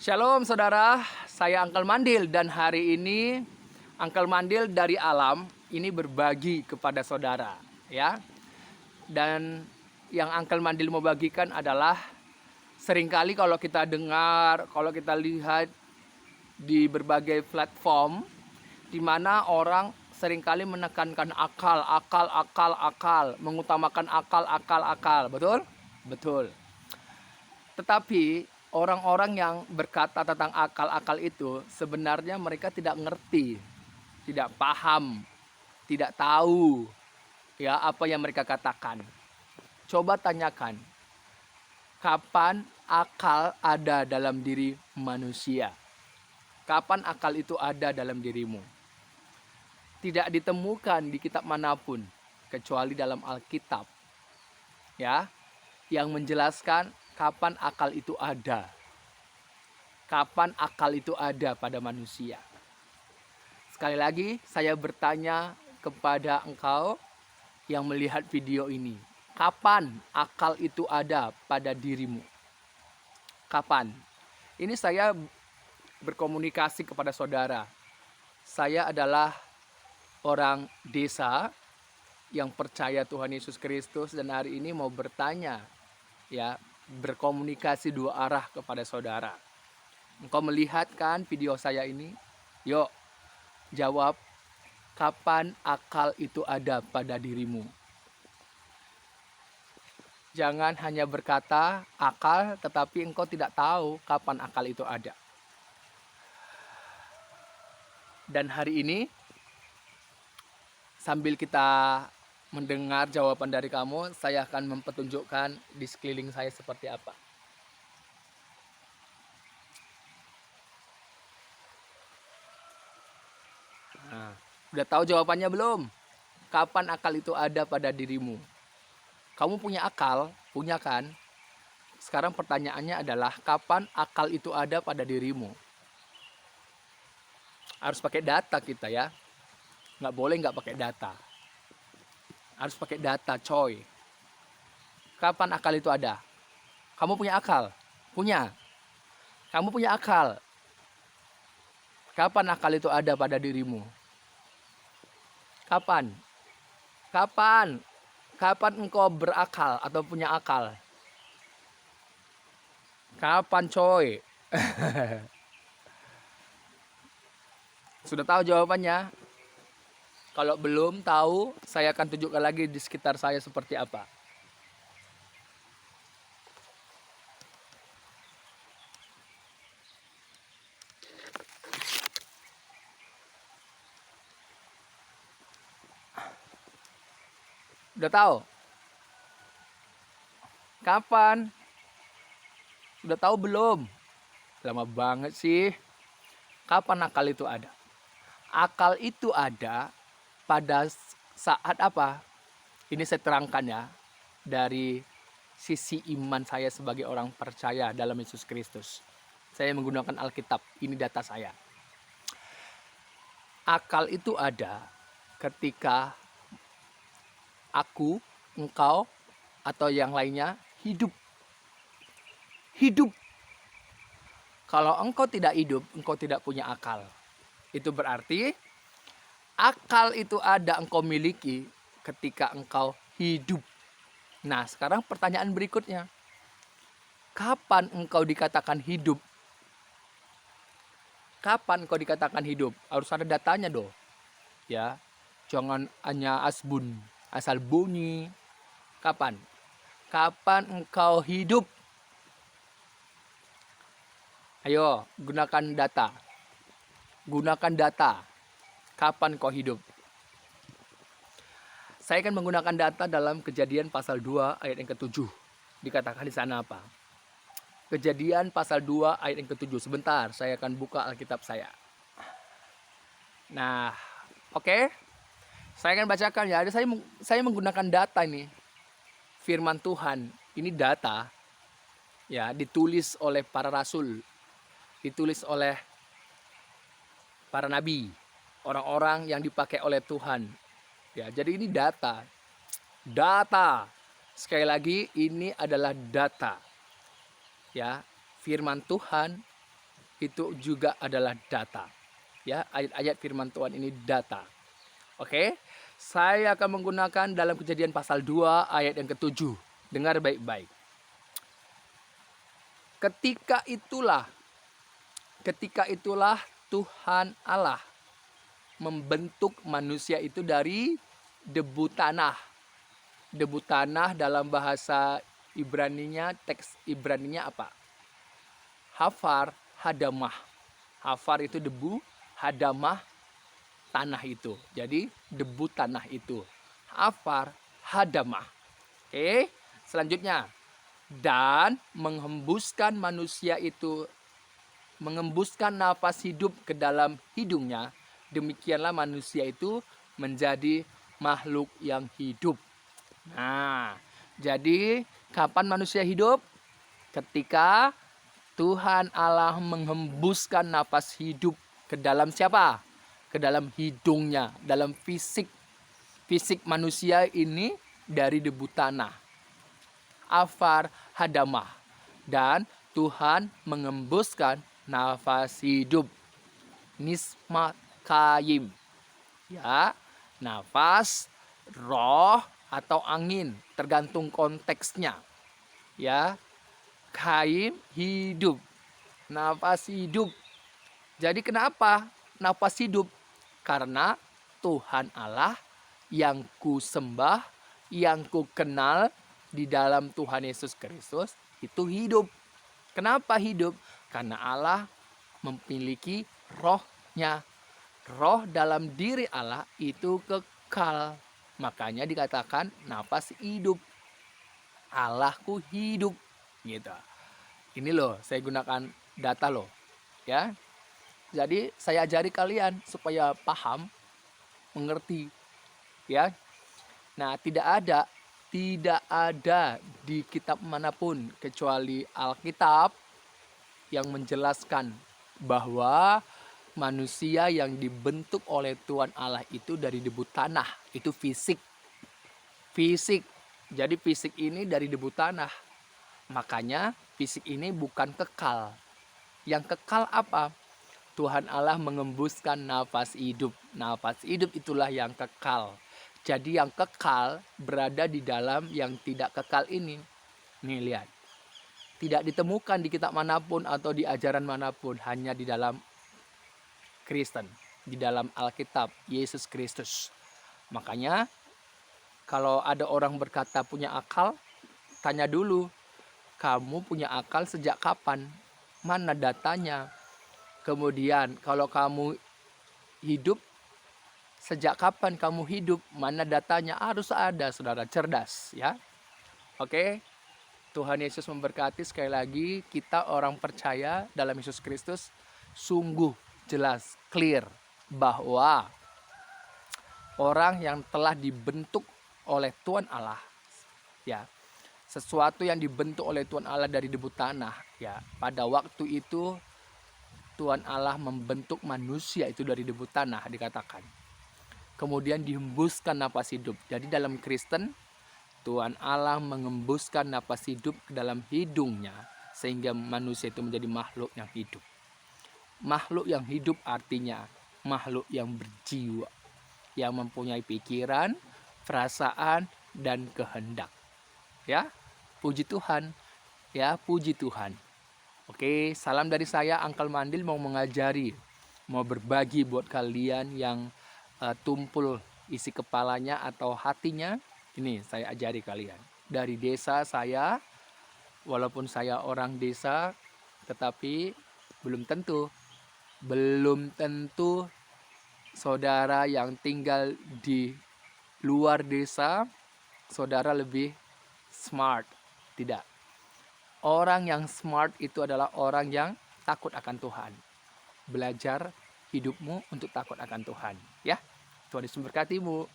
Shalom saudara, saya Uncle Mandil dan hari ini Uncle Mandil dari alam ini berbagi kepada saudara ya. Dan yang Uncle Mandil mau bagikan adalah seringkali kalau kita dengar, kalau kita lihat di berbagai platform di mana orang seringkali menekankan akal, mengutamakan akal, betul? Betul. Tetapi orang-orang yang berkata tentang akal-akal itu sebenarnya mereka tidak ngerti, tidak paham, tidak tahu ya apa yang mereka katakan. Coba tanyakan, kapan akal ada dalam diri manusia? Kapan akal itu ada dalam dirimu? Tidak ditemukan di kitab manapun kecuali dalam Alkitab. Ya, yang menjelaskan kapan akal itu ada. Kapan akal itu ada pada manusia? Sekali lagi saya bertanya kepada engkau yang melihat video ini. Kapan akal itu ada pada dirimu? Kapan? Ini saya berkomunikasi kepada saudara. Saya adalah orang desa yang percaya Tuhan Yesus Kristus dan hari ini mau bertanya ya, berkomunikasi dua arah kepada saudara. Engkau melihat kan video saya ini? Yuk, jawab, kapan akal itu ada pada dirimu? Jangan hanya berkata akal, tetapi engkau tidak tahu kapan akal itu ada. Dan hari ini, sambil kita mendengar jawaban dari kamu, saya akan mempertunjukkan di sekeliling saya seperti apa. Nah, udah tahu jawabannya belum? Kapan akal itu ada pada dirimu? Kamu punya akal, punya kan? Sekarang pertanyaannya adalah kapan akal itu ada pada dirimu? Harus pakai data kita ya. Nggak boleh nggak pakai data. Harus pakai data coy. Kapan akal itu ada? Kamu punya akal? Punya. Kamu punya akal. Kapan akal itu ada pada dirimu? Kapan? Kapan? Kapan engkau berakal atau punya akal? Kapan coy? Sudah tahu jawabannya? Kalau belum tahu, saya akan tunjukkan lagi di sekitar saya seperti apa. Udah tahu? Kapan? Udah tahu belum? Lama banget sih. Kapan akal itu ada? Akal itu ada pada saat apa? Ini saya terangkan ya, dari sisi iman saya sebagai orang percaya dalam Yesus Kristus. Saya menggunakan Alkitab, ini data saya. Akal itu ada ketika aku, engkau, atau yang lainnya hidup. Hidup. Kalau engkau tidak hidup, engkau tidak punya akal. Itu berarti akal itu ada engkau miliki ketika engkau hidup. Nah, sekarang pertanyaan berikutnya. Kapan engkau dikatakan hidup? Kapan engkau dikatakan hidup? Harus ada datanya dong. Ya. Jangan hanya asbun, asal bunyi. Kapan? Kapan engkau hidup? Ayo, gunakan data. Gunakan data. Kapan kau hidup? Saya akan menggunakan data dalam Kejadian pasal 2 ayat yang ke-7. Dikatakan di sana apa? Kejadian pasal 2 ayat yang ke-7. Sebentar, saya akan buka Alkitab saya. Nah, oke. Saya akan bacakan ya. Saya menggunakan data ini. Firman Tuhan, ini data ya, ditulis oleh para rasul, ditulis oleh para nabi, orang-orang yang dipakai oleh Tuhan. Ya, jadi ini data. Data. Sekali lagi, ini adalah data. Ya, firman Tuhan itu juga adalah data. Ya, ayat-ayat firman Tuhan ini data. Oke, saya akan menggunakan dalam Kejadian pasal 2 ayat yang ke-7. Dengar baik-baik. Ketika itulah Tuhan Allah membentuk manusia itu dari debu tanah. Debu tanah dalam bahasa Ibraninya, teks Ibraninya apa? Hafar, hadamah. Hafar itu debu, hadamah tanah itu. Jadi debu tanah itu. Hafar, hadamah. Oke, selanjutnya. Dan menghembuskan manusia itu, mengembuskan nafas hidup ke dalam hidungnya. Demikianlah manusia itu menjadi makhluk yang hidup. Nah, jadi kapan manusia hidup? Ketika Tuhan Allah menghembuskan nafas hidup ke dalam siapa? Ke dalam hidungnya, dalam fisik manusia ini dari debu tanah. Afar hadamah. Dan Tuhan mengembuskan nafas hidup. Nisma kayim. Ya, nafas, roh atau angin, tergantung konteksnya. Ya, kaim hidup, nafas hidup. Jadi kenapa nafas hidup? Karena Tuhan Allah yang ku sembah, yang ku kenal di dalam Tuhan Yesus Kristus itu hidup. Kenapa hidup? Karena Allah memiliki rohnya. Roh dalam diri Allah itu kekal. Makanya dikatakan nafas hidup. Allahku hidup. Gitu. Ini loh, saya gunakan data loh. Ya. Jadi saya ajari kalian supaya paham, mengerti. Ya. Nah, tidak ada di kitab manapun kecuali Alkitab yang menjelaskan bahwa manusia yang dibentuk oleh Tuhan Allah itu dari debu tanah. Itu fisik. Jadi fisik ini dari debu tanah. Makanya fisik ini bukan kekal. Yang kekal apa? Tuhan Allah mengembuskan nafas hidup. Nafas hidup itulah yang kekal. Jadi yang kekal berada di dalam yang tidak kekal ini. Nih lihat. Tidak ditemukan di kitab manapun atau di ajaran manapun. Hanya di dalam Kristen. Di dalam Alkitab Yesus Kristus. Makanya kalau ada orang berkata punya akal, tanya dulu. Kamu punya akal sejak kapan? Mana datanya? Kemudian kalau kamu hidup, sejak kapan kamu hidup? Mana datanya? Harus ada, saudara cerdas ya. Oke. Tuhan Yesus memberkati. Sekali lagi, kita orang percaya dalam Yesus Kristus sungguh jelas, clear bahwa orang yang telah dibentuk oleh Tuhan Allah, ya, sesuatu yang dibentuk oleh Tuhan Allah dari debu tanah, ya, pada waktu itu Tuhan Allah membentuk manusia itu dari debu tanah dikatakan. Kemudian dihembuskan napas hidup. Jadi dalam Kristen, Tuhan Allah mengembuskan napas hidup ke dalam hidungnya sehingga manusia itu menjadi makhluk yang hidup. Makhluk yang hidup artinya makhluk yang berjiwa, yang mempunyai pikiran, perasaan, dan kehendak. Ya, puji Tuhan. Ya, puji Tuhan. Oke, salam dari saya, Uncle Mandil, mau mengajari, mau berbagi buat kalian yang tumpul isi kepalanya atau hatinya. Ini saya ajari kalian. Dari desa saya, walaupun saya orang desa, tetapi belum tentu saudara yang tinggal di luar desa, saudara lebih smart. Tidak. Orang yang smart itu adalah orang yang takut akan Tuhan. Belajar hidupmu untuk takut akan Tuhan. Ya, Tuhan Yesus memberkatimu.